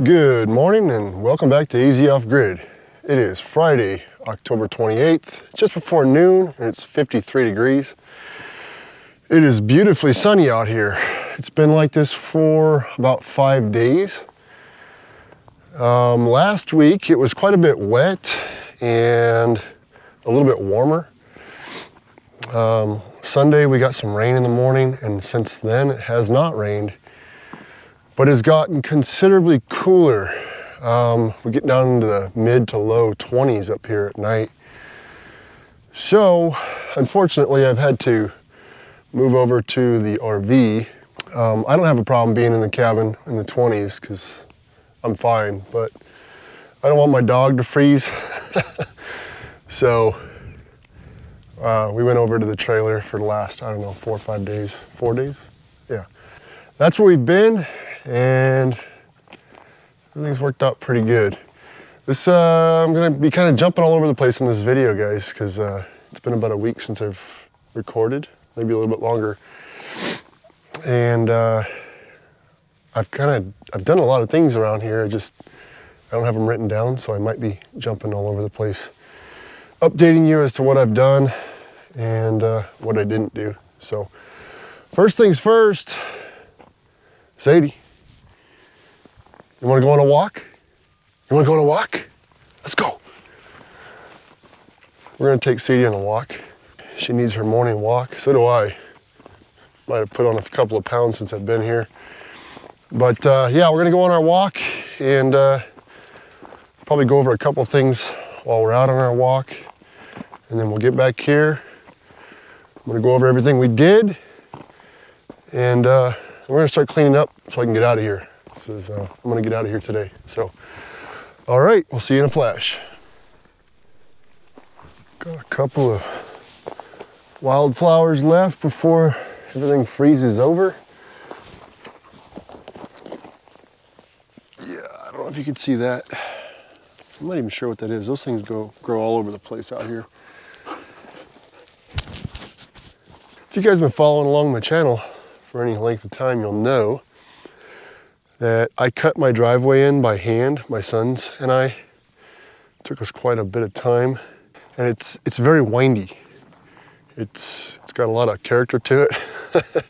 Good morning and welcome back to Easy Off Grid. It is Friday, October 28th, just before noon, and it's 53 degrees. It is beautifully sunny out here. It's been like this for about 5 days. Last week it was quite a bit wet and a little bit warmer. Sunday we got some rain in the morning, and since then it has not rained, but it's gotten considerably cooler. We get down into the mid to low 20s up here at night. So unfortunately I've had to move over to the RV. I don't have a problem being in the cabin in the 20s because I'm fine, but I don't want my dog to freeze. So we went over to the trailer for the last, I don't know, 4 or 5 days. 4 days? Yeah. That's where we've been, and everything's worked out pretty good. This, I'm gonna be kind of jumping all over the place in this video, guys, because it's been about a week since I've recorded, maybe a little bit longer. And I've done a lot of things around here. I don't have them written down, so I might be jumping all over the place, updating you as to what I've done and what I didn't do. So first things first, Sadie, you want to go on a walk? You want to go on a walk? Let's go. We're going to take Sadie on a walk. She needs her morning walk. So do I. Might have put on a couple of pounds since I've been here. But yeah, we're going to go on our walk and probably go over a couple things while we're out on our walk. And then we'll get back here. I'm going to go over everything we did. And we're going to start cleaning up so I can get out of here. I'm going to get out of here today. So, all right, we'll see you in a flash. Got a couple of wildflowers left before everything freezes over. Yeah, I don't know if you can see that. I'm not even sure what that is. Those things grow all over the place out here. If you guys have been following along my channel for any length of time, you'll know that I cut my driveway in by hand. My sons and I. It took us quite a bit of time, and it's very windy. It's got a lot of character to it.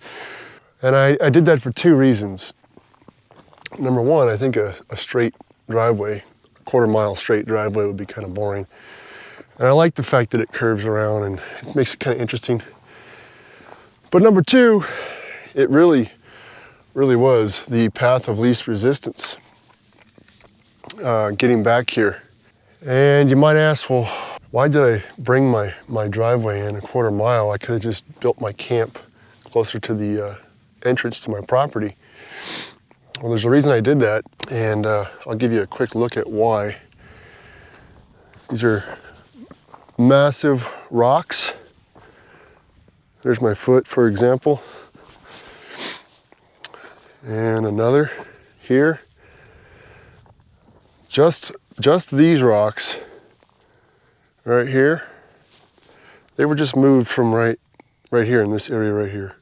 And I did that for 2 reasons. Number one, I think a straight driveway, a quarter-mile straight driveway would be kind of boring. And I like the fact that it curves around and it makes it kind of interesting. But number two, it really was the path of least resistance getting back here. And you might ask, well, why did I bring my driveway in a quarter mile? I could have just built my camp closer to the entrance to my property. Well, there's a reason I did that, and I'll give you a quick look at why. These are massive rocks. There's my foot, for example. And another here. Just these rocks right here, they were just moved from right here in this area right here.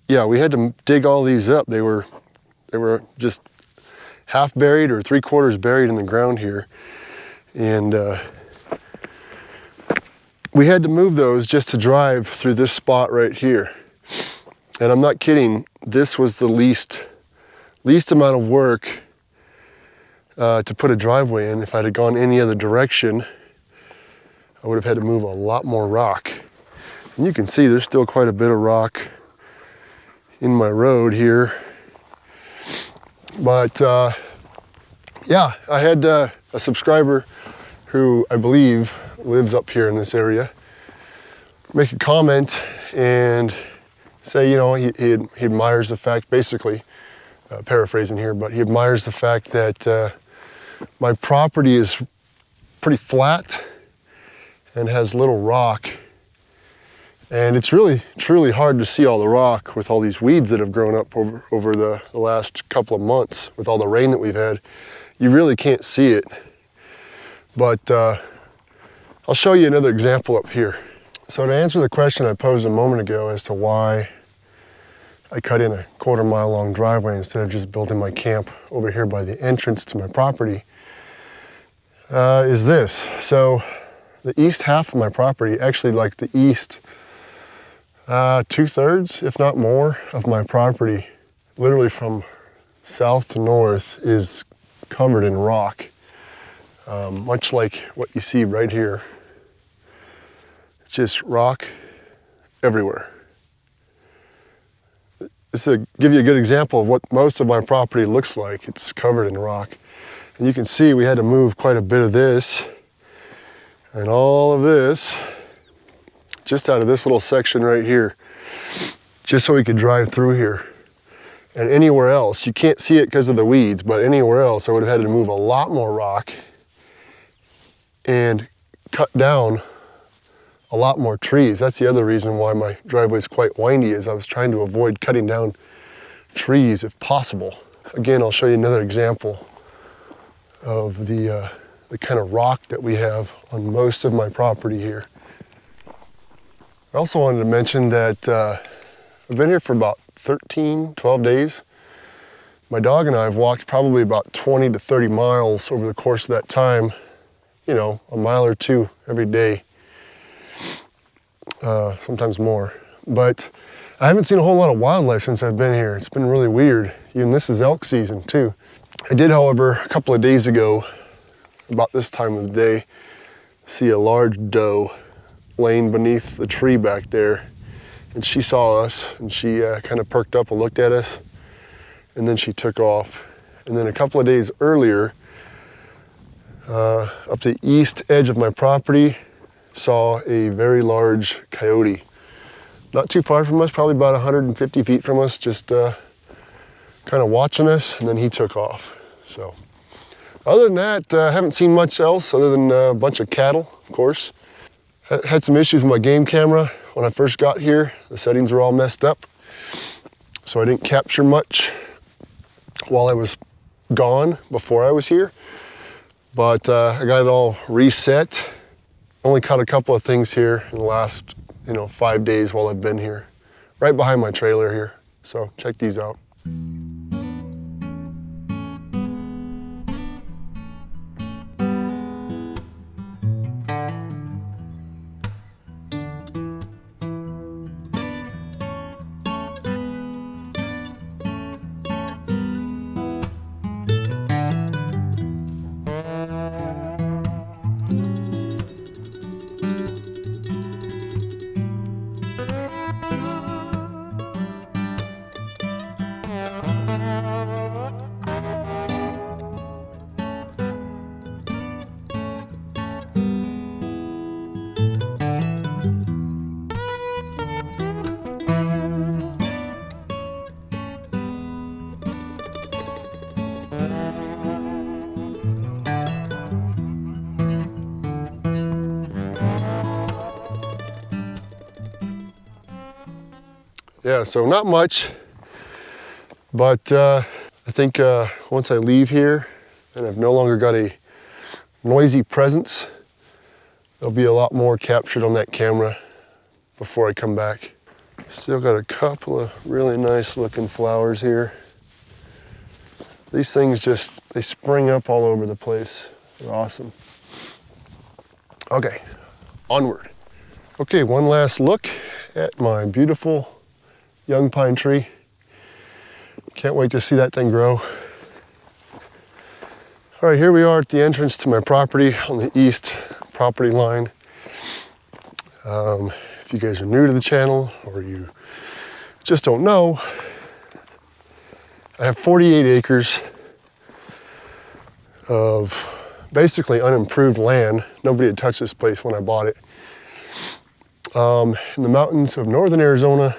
Yeah, we had to dig all these up. They were just half buried or 3/4 buried in the ground here. And we had to move those just to drive through this spot right here. And I'm not kidding, this was the least amount of work to put a driveway in. If I'd have gone any other direction, I would have had to move a lot more rock. And you can see there's still quite a bit of rock in my road here. But yeah, I had a subscriber who I believe lives up here in this area make a comment and say, you know, he admires the fact, basically, paraphrasing here, but he admires the fact that my property is pretty flat and has little rock. And it's really, truly hard to see all the rock with all these weeds that have grown up over the last couple of months with all the rain that we've had. You really can't see it. But I'll show you another example up here. So to answer the question I posed a moment ago as to why I cut in a 1/4 mile long driveway instead of just building my camp over here by the entrance to my property, is this. So the east half of my property, actually like the east 2/3, if not more, of my property, literally from south to north, is covered in rock, much like what you see right here. Just rock everywhere. This will give you a good example of what most of my property looks like. It's covered in rock. And you can see we had to move quite a bit of this and all of this just out of this little section right here, just so we could drive through here. And anywhere else, you can't see it because of the weeds, but anywhere else I would have had to move a lot more rock and cut down a lot more trees. That's the other reason why my driveway is quite windy, is I was trying to avoid cutting down trees if possible. Again, I'll show you another example of the kind of rock that we have on most of my property here. I also wanted to mention that I've been here for about 12 days. My dog and I have walked probably about 20 to 30 miles over the course of that time, you know, a mile or two every day. Sometimes more, but I haven't seen a whole lot of wildlife since I've been here. It's been really weird. Even this is elk season too. I did, however, a couple of days ago, about this time of the day, see a large doe laying beneath the tree back there, and she saw us and she kind of perked up and looked at us, and then she took off. And then a couple of days earlier, up the east edge of my property, saw a very large coyote, not too far from us, probably about 150 feet from us, just kind of watching us, and then he took off. So other than that, I haven't seen much else other than a bunch of cattle, of course. Had some issues with my game camera when I first got here. The settings were all messed up, so I didn't capture much while I was gone before I was here, but I got it all reset. Only caught a couple of things here in the last, 5 days while I've been here, right behind my trailer here. So check these out. Yeah, so not much, but I think once I leave here and I've no longer got a noisy presence, there'll be a lot more captured on that camera before I come back. Still got a couple of really nice looking flowers here. These things they spring up all over the place. They're awesome. Okay, onward. Okay, one last look at my beautiful young pine tree. Can't wait to see that thing grow. All right, here we are at the entrance to my property on the east property line. If you guys are new to the channel or you just don't know, I have 48 acres of basically unimproved land. Nobody had touched this place when I bought it. In the mountains of northern Arizona,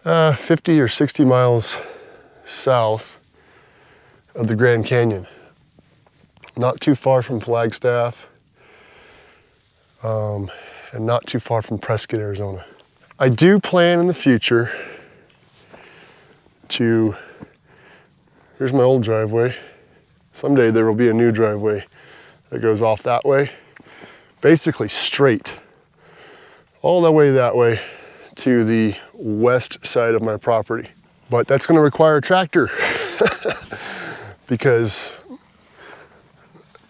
50 or 60 miles south of the Grand Canyon. Not too far from Flagstaff, and not too far from Prescott, Arizona. I do plan in the future to, here's my old driveway. Someday there will be a new driveway that goes off that way, basically straight, all the way that way to the west side of my property. But that's going to require a tractor because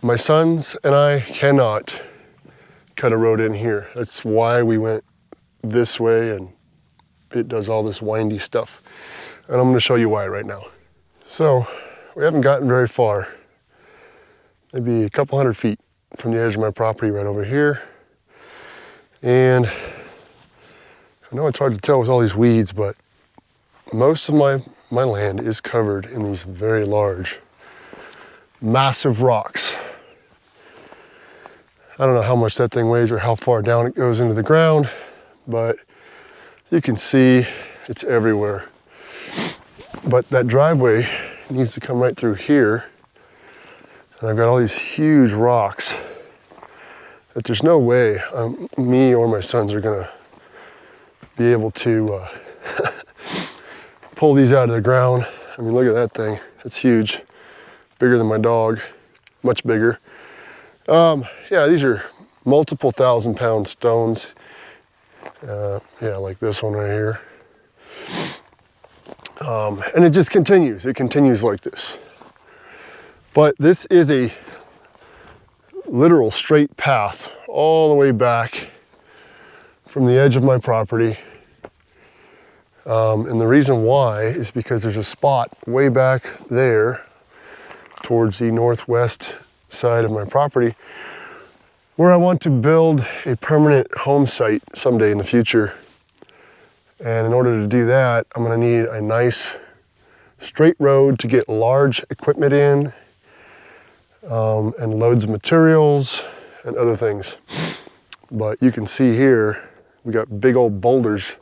my sons and I cannot cut a road in here. That's why we went this way, and it does all this windy stuff. And I'm going to show you why right now. So we haven't gotten very far, maybe a couple hundred feet from the edge of my property right over here. And I know it's hard to tell with all these weeds, but most of my land is covered in these very large, massive rocks. I don't know how much that thing weighs or how far down it goes into the ground, but you can see it's everywhere. But that driveway needs to come right through here. And I've got all these huge rocks that there's no way me or my sons are gonna be able to pull these out of the ground. I mean, look at that thing. It's huge, bigger than my dog, much bigger. Yeah, these are multiple 1,000-pound stones. Yeah, like this one right here. And it just continues. It continues like this. But this is a literal straight path all the way back from the edge of my property. And the reason why is because there's a spot way back there towards the northwest side of my property where I want to build a permanent home site someday in the future. And in order to do that, I'm gonna need a nice straight road to get large equipment in, and loads of materials and other things. But you can see here, we got big old boulders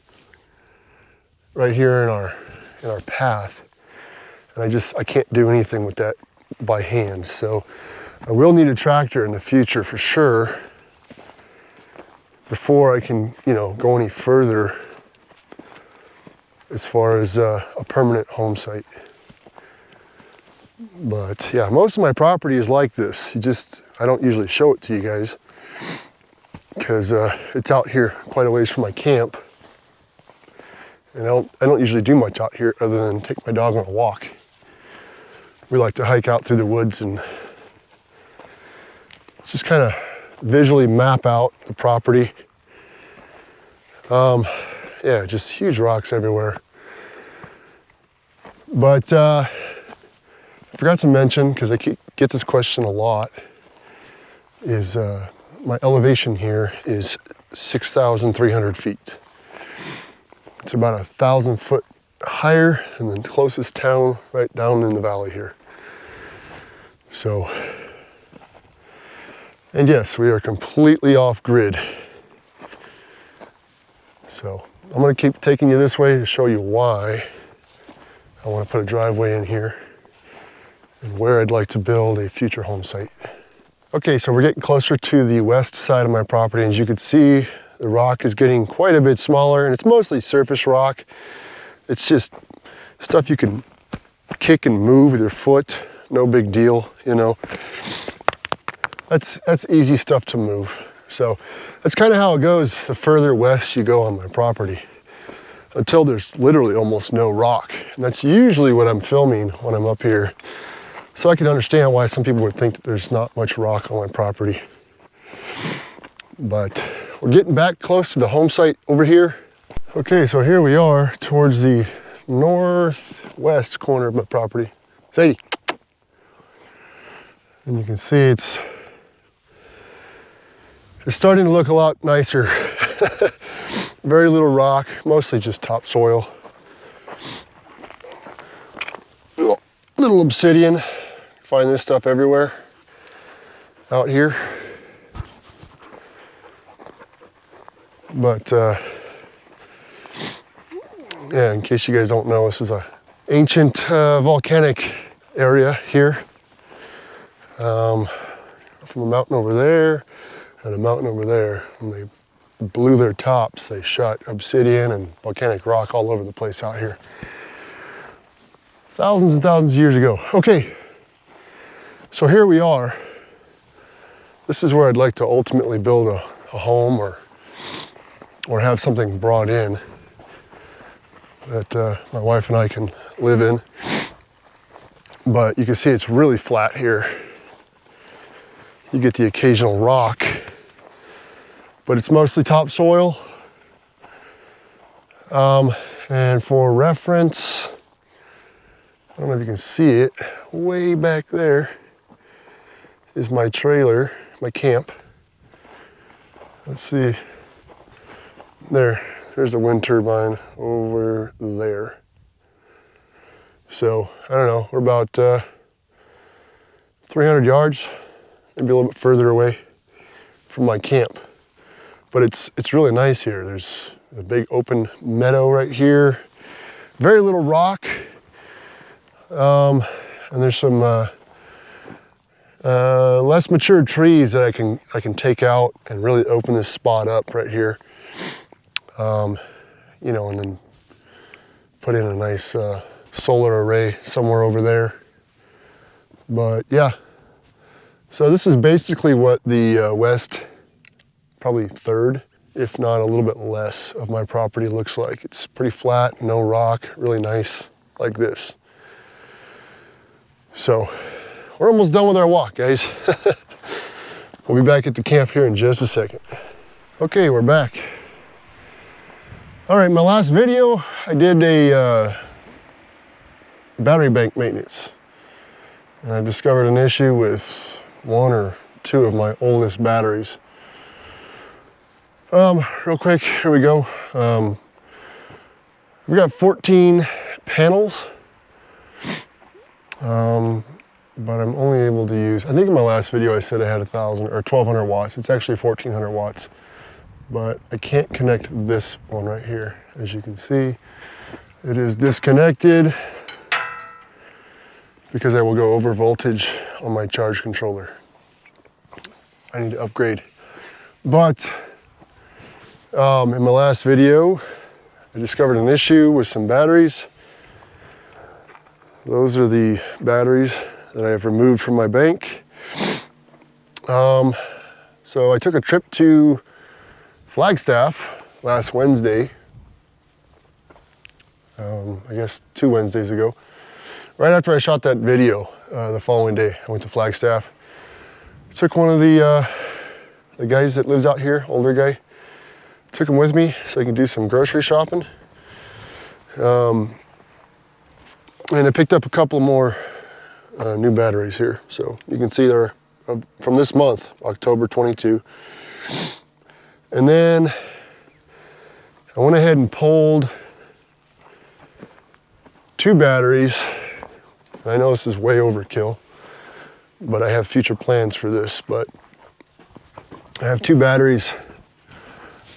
right here in our path. And I can't do anything with that by hand. So I will need a tractor in the future for sure before I can, go any further as far as a permanent home site. But yeah, most of my property is like this. I don't usually show it to you guys because it's out here quite a ways from my camp. And I don't usually do much out here other than take my dog on a walk. We like to hike out through the woods and just kind of visually map out the property. Yeah, just huge rocks everywhere. But I forgot to mention, because I get this question a lot, is my elevation here is 6,300 feet. It's about 1,000 foot higher than the closest town right down in the valley here. So, and yes, we are completely off grid. So I'm gonna keep taking you this way to show you why I wanna put a driveway in here and where I'd like to build a future home site. Okay, so we're getting closer to the west side of my property, and as you can see, the rock is getting quite a bit smaller, and it's mostly surface rock. It's just stuff you can kick and move with your foot, no big deal, That's easy stuff to move. So that's kind of how it goes the further west you go on my property, until there's literally almost no rock. And that's usually what I'm filming when I'm up here. So I can understand why some people would think that there's not much rock on my property. But we're getting back close to the home site over here. Okay, so here we are towards the northwest corner of my property. Sadie. And you can see it's starting to look a lot nicer. Very little rock, mostly just topsoil. Little obsidian. Find this stuff everywhere out here. But yeah, in case you guys don't know, this is an ancient volcanic area here. From a mountain over there and a mountain over there. When they blew their tops, they shot obsidian and volcanic rock all over the place out here. Thousands and thousands of years ago. Okay, so here we are. This is where I'd like to ultimately build a home or have something brought in. that my wife and I can live in. But you can see it's really flat here. You get the occasional rock, but it's mostly topsoil. And for reference, I don't know if you can see it, way back there is my trailer, my camp. Let's see, there's the wind turbine over there. So, I don't know, we're about 300 yards, maybe a little bit further away from my camp. But it's really nice here. There's a big open meadow right here, very little rock, and there's some less mature trees that I can take out and really open this spot up right here. You know, and then put in a nice solar array somewhere over there. But yeah, so this is basically what the west, probably third, if not a little bit less, of my property looks like. It's pretty flat, no rock, really nice like this. So we're almost done with our walk, guys. We'll be back at the camp here in just a second. Okay, we're back. All right, my last video, I did a battery bank maintenance. And I discovered an issue with one or two of my oldest batteries. Real quick, here we go. We got 14 panels, but I'm only able to use, I think in my last video I said I had 1,000 or 1,200 watts. It's actually 1,400 watts, but I can't connect this one right here. As you can see, it is disconnected because I will go over voltage on my charge controller. I need to upgrade. But in my last video, I discovered an issue with some batteries. Those are the batteries that I have removed from my bank. So I took a trip to Flagstaff last Wednesday. I guess 2 Wednesdays ago. Right after I shot that video, the following day, I went to Flagstaff. Took one of the guys that lives out here, older guy, took him with me so he can do some grocery shopping. And I picked up a couple more new batteries here. So you can see they're from this month, October 22. And then I went ahead and pulled 2 batteries. I know this is way overkill, but I have future plans for this. But I have 2 batteries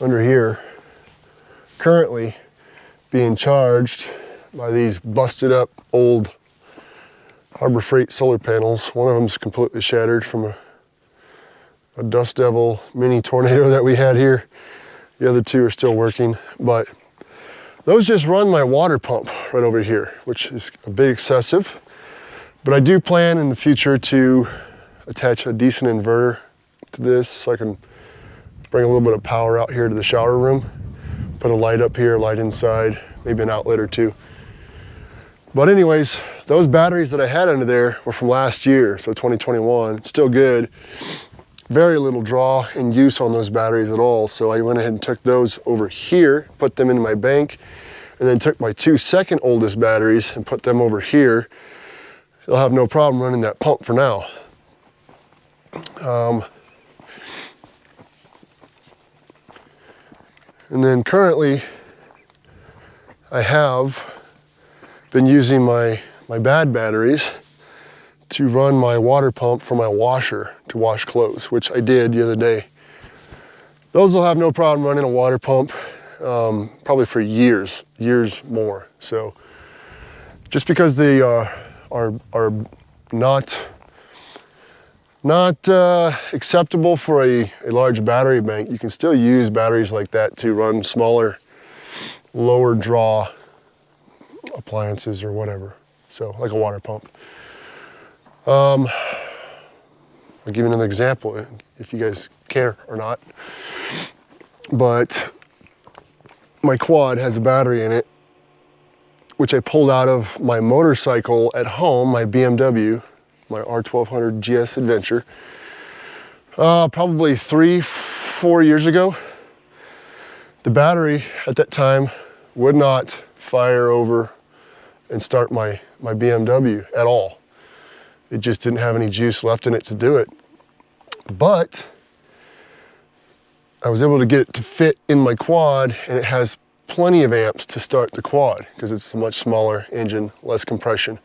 under here currently being charged by these busted up old Harbor Freight solar panels. One of them's completely shattered from a Dust Devil mini tornado that we had here. The other 2 are still working, but those just run my water pump right over here, which is a bit excessive. But I do plan in the future to attach a decent inverter to this so I can bring a little bit of power out here to the shower room, put a light up here, light inside, maybe an outlet or 2. But anyways, those batteries that I had under there were from last year, so 2021, still good. Very little draw in use on those batteries at all. So I went ahead and took those over here, put them in my bank, and then took my 2 second oldest batteries and put them over here. They'll have no problem running that pump for now. And then currently, I have been using my bad batteries to run my water pump for my washer to wash clothes, which I did the other day. Those will have no problem running a water pump, probably for years more. So just because they are not acceptable for a large battery bank, you can still use batteries like that to run smaller, lower draw appliances or whatever. So like a water pump. I'll give you another example if you guys care or not. But my quad has a battery in it which I pulled out of my motorcycle at home, my BMW, my R1200 GS Adventure, probably 3-4 years ago. The battery at that time would not fire over and start my BMW at all. It just didn't have any juice left in it to do it. But I was able to get it to fit in my quad, and it has plenty of amps to start the quad because it's a much smaller engine, less compression.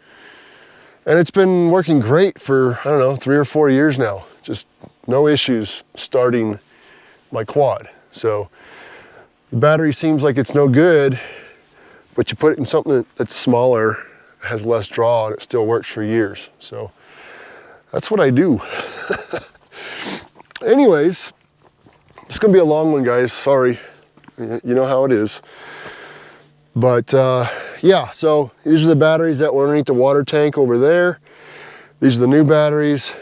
And it's been working great for, I don't know, 3 or 4 years now. Just no issues starting my quad. So the battery seems like it's no good, but you put it in something that's smaller, has less draw, and it still works for years. So that's what I do. Anyways, it's gonna be a long one, guys, sorry. You know how it is. But yeah, so these are the batteries that were underneath the water tank over there. These are the new batteries,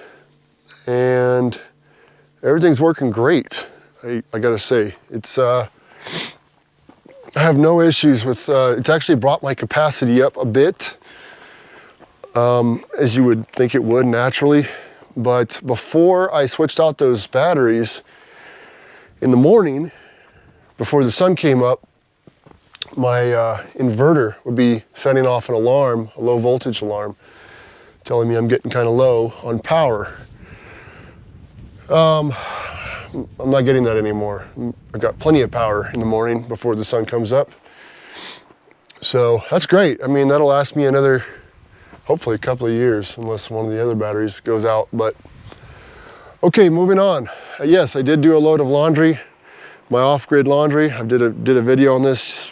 and everything's working great. I gotta say, it's I have no issues with, it's actually brought my capacity up a bit, as you would think it would naturally. But before I switched out those batteries in the morning, before the sun came up, my inverter would be setting off an alarm, a low voltage alarm, telling me I'm getting kind of low on power. I'm not getting that anymore. I've got plenty of power in the morning before the sun comes up. So that's great. I mean, that'll last me another, hopefully a couple of years, unless one of the other batteries goes out. But okay, moving on. Yes, I did do a load of laundry, my off-grid laundry. I did a video on this,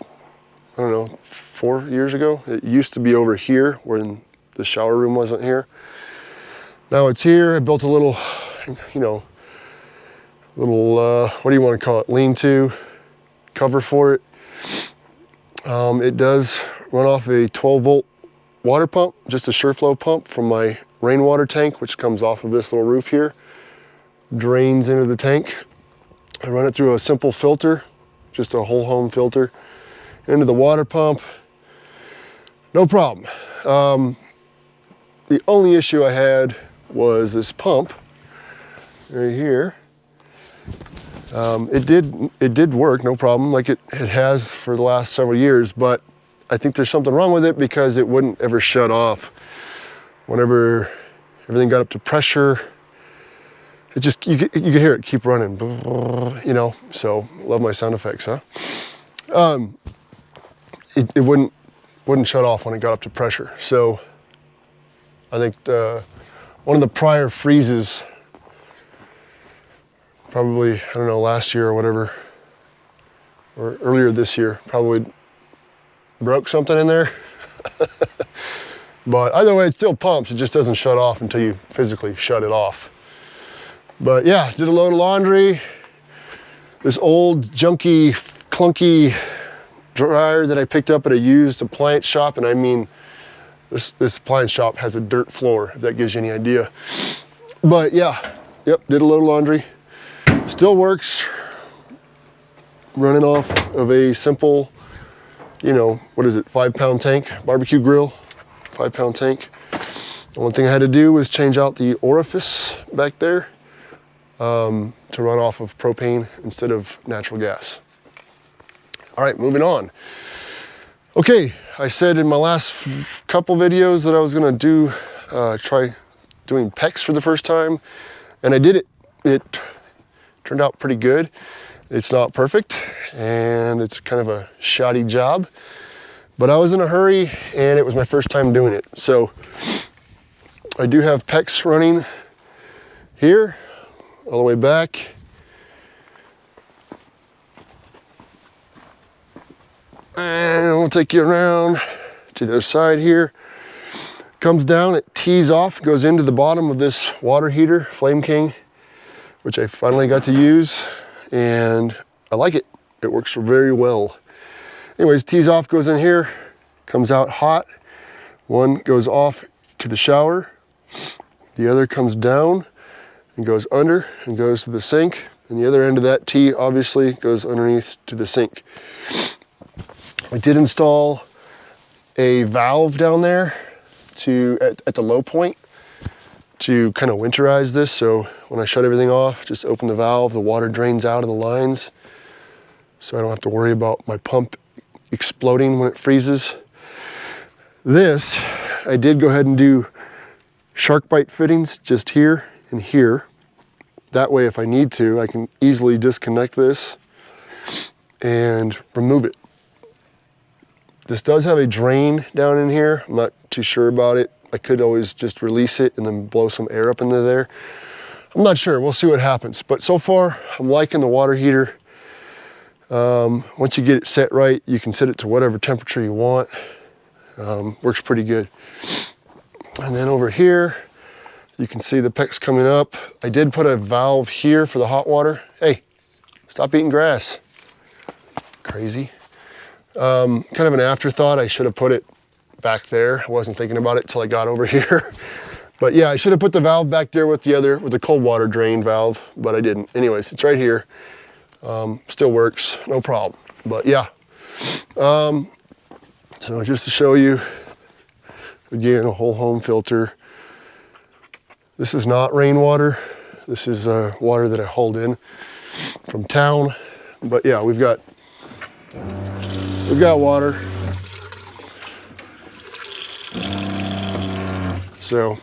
I don't know, 4 years ago. It used to be over here when the shower room wasn't here. Now it's here. I built a little, you know, little, what do you want to call it? Lean-to cover for it. It does run off a 12-volt water pump, just a SureFlow pump from my rainwater tank, which comes off of this little roof here, drains into the tank. I run it through a simple filter, just a whole home filter, into the water pump. No problem. The only issue I had was this pump right here. It did work, no problem, like it has for the last several years, but I think there's something wrong with it because it wouldn't ever shut off. Whenever everything got up to pressure, it just, you could hear it keep running, you know, so love my sound effects, huh? It wouldn't shut off when it got up to pressure. So I think one of the prior freezes, probably, I don't know, last year or whatever, or earlier this year, probably broke something in there. But either way, it still pumps, it just doesn't shut off until you physically shut it off. But yeah, did a load of laundry. This old junky, clunky dryer that I picked up at a used appliance shop, and I mean, this appliance shop has a dirt floor, if that gives you any idea. But yeah, yep, did a load of laundry. Still works, running off of a simple, you know, what is it, 5-pound tank, barbecue grill, 5-pound tank. The one thing I had to do was change out the orifice back there to run off of propane instead of natural gas. All right, moving on. Okay, I said in my last couple videos that I was gonna do, try doing PEX for the first time, and I did it. It turned out pretty good. It's not perfect, and it's kind of a shoddy job, but I was in a hurry, and it was my first time doing it. So I do have PEX running here, all the way back. And we'll take you around to the other side here. Comes down, it tees off, goes into the bottom of this water heater, Flame King, which I finally got to use, and I like it. It works very well. Anyways, tees off, goes in here, comes out hot. One goes off to the shower, the other comes down and goes under and goes to the sink, and the other end of that tee obviously goes underneath to the sink. I did install a valve down there at the low point to kind of winterize this. So when I shut everything off, just open the valve, the water drains out of the lines. So I don't have to worry about my pump exploding when it freezes. This, I did go ahead and do shark bite fittings just here and here. That way, if I need to, I can easily disconnect this and remove it. This does have a drain down in here. I'm not too sure about it. I could always just release it and then blow some air up into there. I'm not sure, we'll see what happens. But so far, I'm liking the water heater. Once you get it set right, you can set it to whatever temperature you want. Works pretty good. And then over here, you can see the PEX coming up. I did put a valve here for the hot water. Hey, stop eating grass. Crazy. Kind of an afterthought. I should have put it back there. I wasn't thinking about it till I got over here. But yeah, I should have put the valve back there with the cold water drain valve, but I didn't. Anyways, it's right here. Still works, no problem. But yeah, so just to show you, again, a whole home filter. This is not rainwater. This is water that I hauled in from town. But yeah, we've got water. So,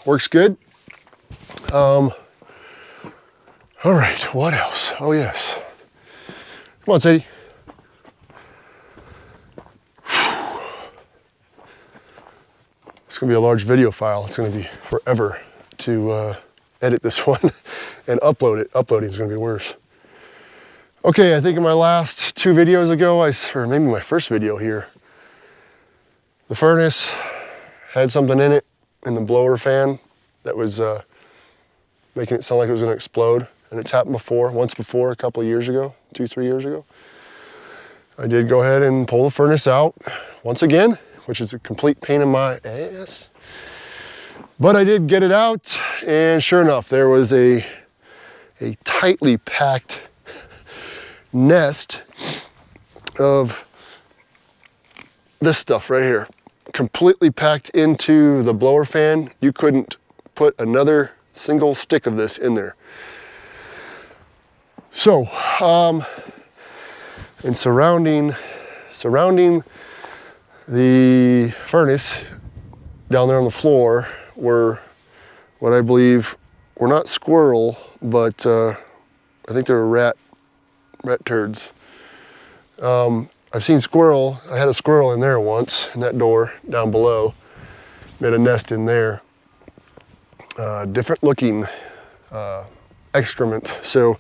works good. All right, what else? Oh yes. Come on, Sadie. It's gonna be a large video file. It's gonna be forever to edit this one and upload it. Uploading is gonna be worse. Okay, I think in my last 2 videos ago, or maybe my first video here, the furnace had something in it in the blower fan that was making it sound like it was gonna explode. And it's happened once before, a couple of years ago, 2-3 years ago. I did go ahead and pull the furnace out once again, which is a complete pain in my ass. But I did get it out, and sure enough, there was a tightly packed nest of this stuff right here, completely packed into the blower fan. You couldn't put another single stick of this in there. So, and surrounding the furnace down there on the floor were what I believe were not squirrel, but I think they were rat turds. I've seen squirrel. I had a squirrel in there once, in that door down below. Made a nest in there. Different looking excrement. So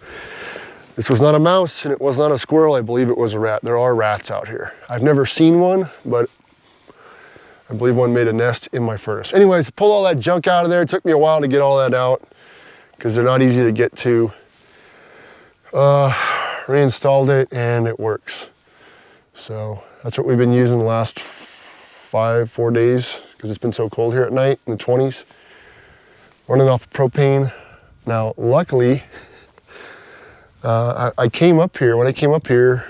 this was not a mouse and it was not a squirrel. I believe it was a rat. There are rats out here. I've never seen one, but I believe one made a nest in my furnace. Anyways, pull all that junk out of there. It took me a while to get all that out because they're not easy to get to. Reinstalled it and it works. So that's what we've been using the last 4 days because it's been so cold here at night in the 20s. Running off propane. Now, luckily, I came up here, when I came up here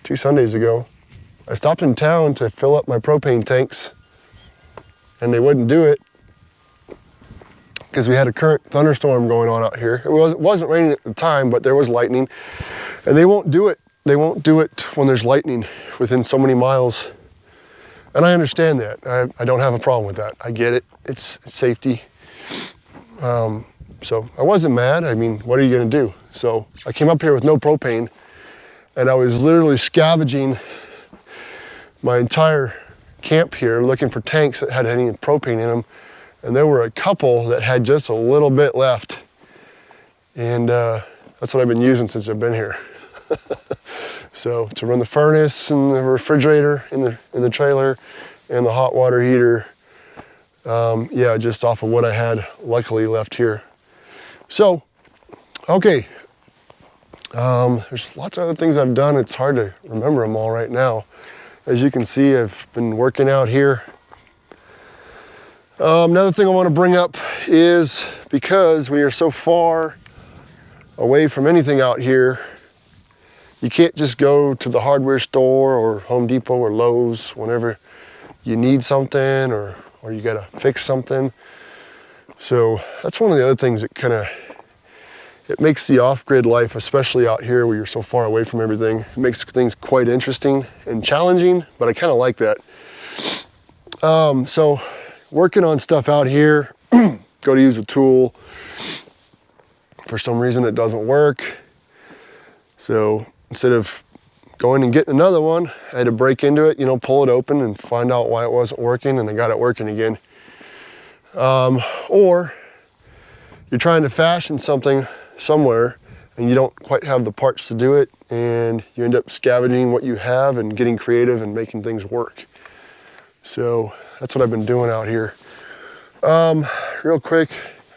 2 Sundays ago, I stopped in town to fill up my propane tanks and they wouldn't do it because we had a current thunderstorm going on out here. It wasn't raining at the time, but there was lightning and they won't do it. They won't do it when there's lightning within so many miles. And I understand that. I don't have a problem with that. I get it. It's safety. So I wasn't mad. I mean, what are you gonna do? So I came up here with no propane and I was literally scavenging my entire camp here looking for tanks that had any propane in them. And there were a couple that had just a little bit left. And that's what I've been using since I've been here. So to run the furnace and the refrigerator in the trailer and the hot water heater, yeah, just off of what I had luckily left here. So, okay, there's lots of other things I've done. It's hard to remember them all right now. As you can see, I've been working out here. Another thing I want to bring up is because we are so far away from anything out here, you can't just go to the hardware store or Home Depot or Lowe's whenever you need something or you gotta fix something. So that's one of the other things that it makes the off-grid life, especially out here where you're so far away from everything, it makes things quite interesting and challenging, but I kind of like that. So working on stuff out here, go to use a tool. For some reason it doesn't work. So instead of going and getting another one, I had to break into it, pull it open and find out why it wasn't working, and I got it working again. Or you're trying to fashion something somewhere and you don't quite have the parts to do it, and you end up scavenging what you have and getting creative and making things work. So that's what I've been doing out here. Real quick,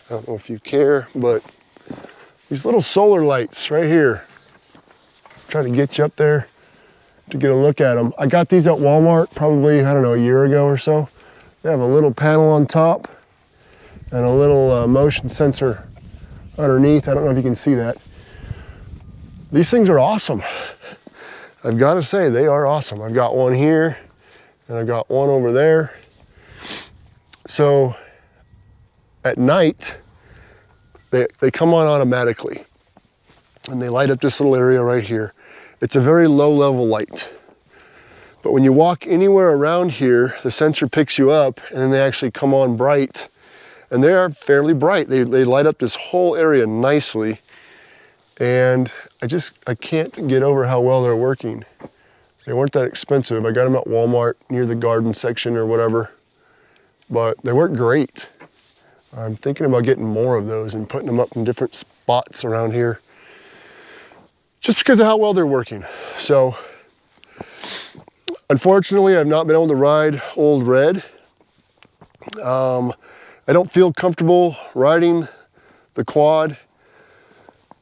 I don't know if you care, but these little solar lights right here, trying to get you up there to get a look at them. I got these at Walmart probably, I don't know, a year ago or so. They have a little panel on top and a little motion sensor underneath. I don't know if you can see that. These things are awesome. I've got to say, they are awesome. I've got one here and I've got one over there. So at night, they come on automatically and they light up this little area right here. It's a very low level light. But when you walk anywhere around here, the sensor picks you up and then they actually come on bright. And they are fairly bright. They light up this whole area nicely. And I can't get over how well they're working. They weren't that expensive. I got them at Walmart near the garden section or whatever. But they work great. I'm thinking about getting more of those and putting them up in different spots around here, just because of how well they're working. So, unfortunately, I've not been able to ride Old Red. I don't feel comfortable riding the quad,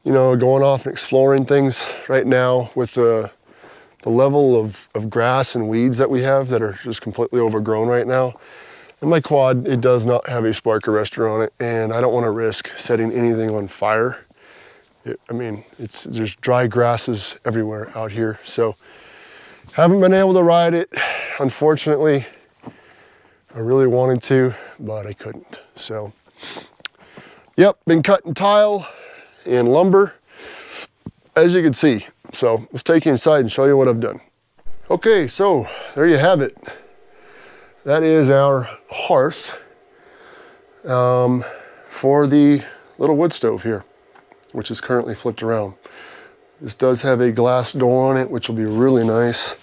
going off and exploring things right now with the level of grass and weeds that we have that are just completely overgrown right now. And my quad, it does not have a spark arrestor on it, and I don't want to risk setting anything on fire. There's dry grasses everywhere out here, so haven't been able to ride it, unfortunately. I really wanted to, but I couldn't. So, yep, been cutting tile and lumber, as you can see. So let's take you inside and show you what I've done. Okay, so there you have it. That is our hearth for the little wood stove here, which is currently flipped around. This does have a glass door on it, which will be really nice.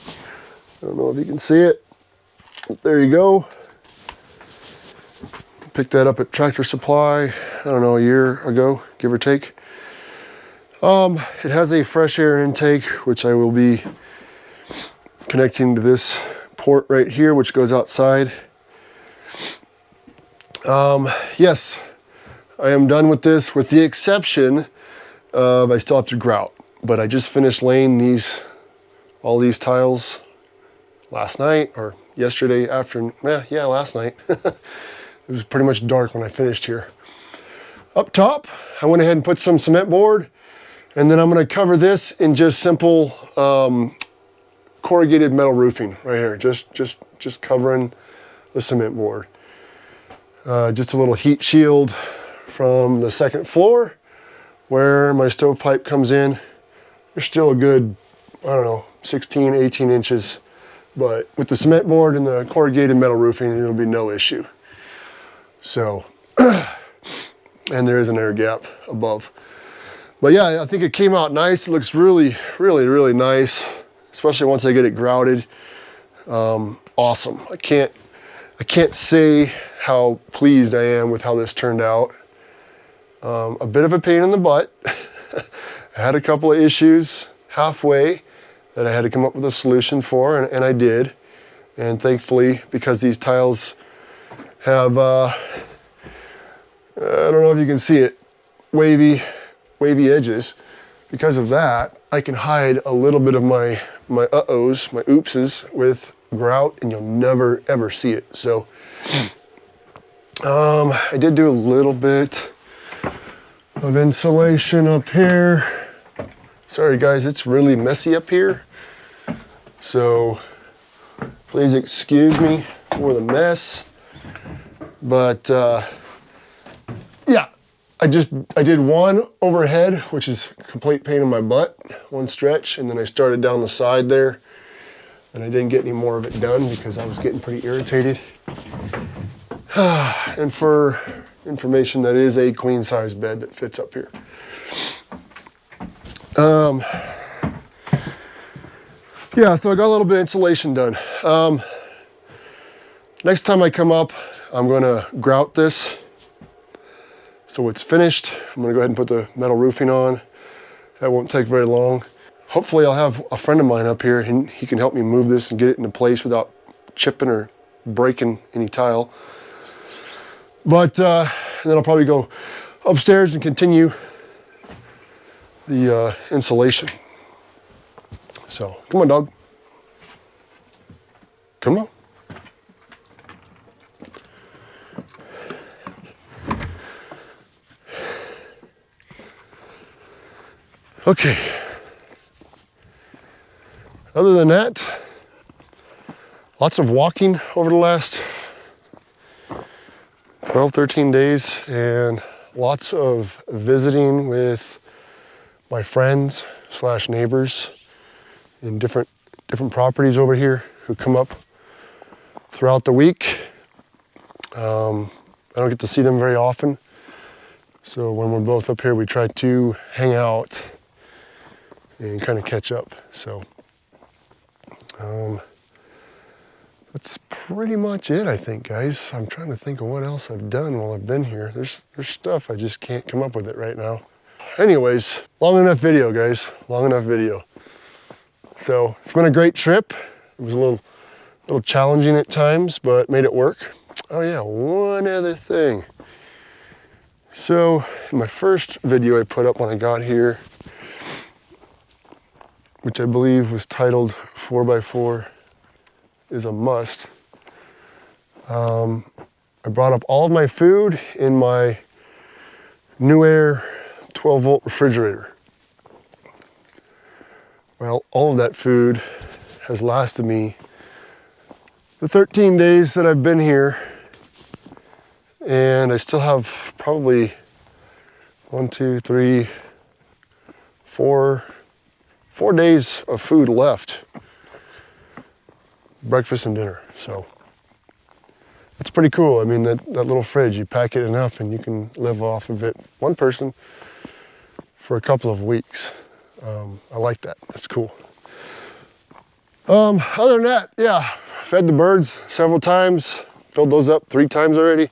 I don't know if you can see it. There you go. Picked that up at Tractor Supply, I don't know, a year ago, give or take. It has a fresh air intake, which I will be connecting to this port right here, which goes outside. Yes, I am done with this, with the exception of I still have to grout, but I just finished laying all these tiles last night or yesterday afternoon. Yeah, last night. It was pretty much dark when I finished here. Up top, I went ahead and put some cement board, and then I'm gonna cover this in just simple corrugated metal roofing right here. Just covering the cement board. Just a little heat shield from the second floor where my stovepipe comes in. There's still a good, 16, 18 inches, but with the cement board and the corrugated metal roofing, it'll be no issue. So, and there is an air gap above. But yeah, I think it came out nice. It looks really, really, really nice, especially once I get it grouted. Awesome. I can't say how pleased I am with how this turned out. A bit of a pain in the butt. I had a couple of issues halfway that I had to come up with a solution for, and I did. And thankfully, because these tiles have, I don't know if you can see it, wavy edges. Because of that, I can hide a little bit of my uh-ohs, my oopses with grout, and you'll never ever see it. So, I did do a little bit of insulation up here. Sorry guys, it's really messy up here. So please excuse me for the mess. But yeah, I did one overhead, which is a complete pain in my butt, one stretch, and then I started down the side there, and I didn't get any more of it done because I was getting pretty irritated. And for information, that is a queen size bed that fits up here. Yeah, so I got a little bit of insulation done. Next time I come up, I'm gonna grout this so it's finished. I'm gonna go ahead and put the metal roofing on. That won't take very long. Hopefully I'll have a friend of mine up here and he can help me move this and get it into place without chipping or breaking any tile. But then I'll probably go upstairs and continue the insulation. So, come on, dog. Come on. Okay. Other than that, lots of walking over the last 12, 13 days, and lots of visiting with my friends / neighbors in different properties over here who come up throughout the week. I don't get to see them very often. So when we're both up here, we try to hang out and kind of catch up. So that's pretty much it, I think, guys. I'm trying to think of what else I've done while I've been here. There's stuff, I just can't come up with it right now. Anyways, long enough video, guys. Long enough video. So it's been a great trip. It was a little challenging at times, but made it work. Oh yeah, one other thing. So in my first video I put up when I got here, which I believe was titled 4x4 is a must. I brought up all of my food in my Nuaire 12-volt refrigerator. Well, all of that food has lasted me the 13 days that I've been here, and I still have probably 1, 2, 3, 4 days of food left, breakfast and dinner. So that's pretty cool. I mean, that little fridge, you pack it enough and you can live off of it, one person, for a couple of weeks. I like that. That's cool. Other than that, yeah, fed the birds several times, filled those up 3 times already,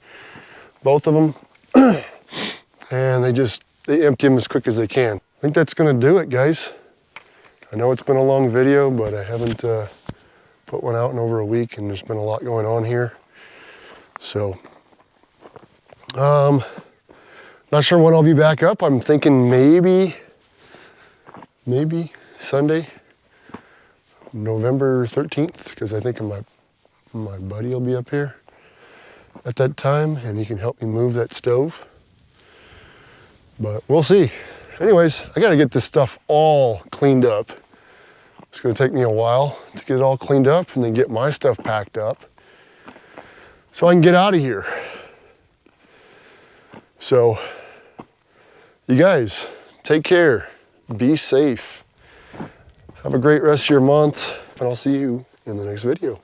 both of them. And they empty them as quick as they can. I think that's gonna do it, guys. I know it's been a long video, but I haven't put one out in over a week, and there's been a lot going on here. So, not sure when I'll be back up. I'm thinking maybe Sunday, November 13th, because I think my buddy will be up here at that time, and he can help me move that stove. But we'll see. Anyways, I gotta get this stuff all cleaned up. It's gonna take me a while to get it all cleaned up and then get my stuff packed up so I can get out of here. So, you guys, take care, be safe, have a great rest of your month, and I'll see you in the next video.